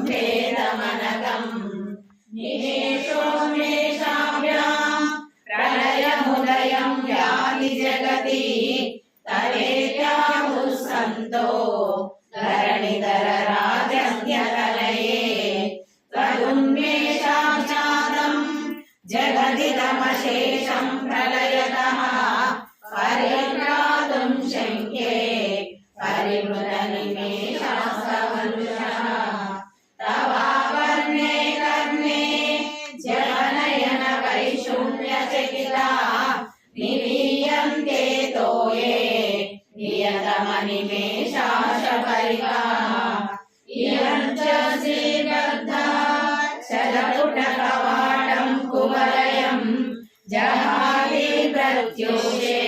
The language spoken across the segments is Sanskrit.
सम्भेदमनकम् निमेषो मेषाभ्याम् प्रलयमुदयं याति जगति तरेत्याहुः सन्तो धरणिधरराजन्यतनये तदुन्मेषाख्यातम् जगदिदमशेषं प्रलयतः परित्रातुं शक्ये परिमृतनिमेषास्तवनुषः तवावर्णे कर्णे जलनयन वैषुण्यचकिता निवीयन्ते तोये नियतमनिमेषाशपरिका इयं च श्रीबद्धा शतपुटकवाटं कुवलयं जहाति प्रत्युषे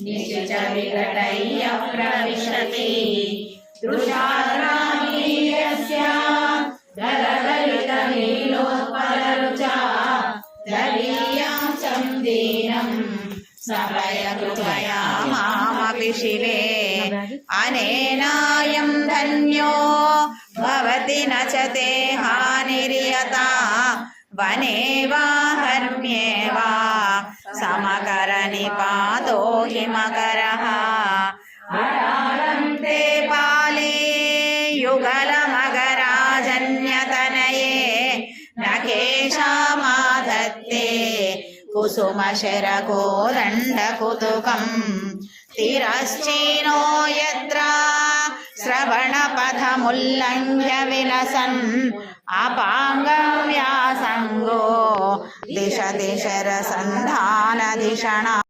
निशुच विकटय्य प्रविशति दृशाग्रामीयस्य दलदलितनीलोत्पलरुचा दलीयां चन्दीनं सपयकृपया मामपि शिवे अनेनायं धन्यो भवति न च ते हानिर्यता वने वा हर्म्ये वा समकरनिपातो हिमकरः अरालं ते पाले युगलमगराजन्यतनये न केशामाधत्ते कुसुमशरकोदण्डकुतुकम् तिरश्चीनो यत्र श्रवणपथमुल्लङ्घ्य विलसन् अपाङ्गव्यासङ्गो दिशति शरसन्धानधिषणा।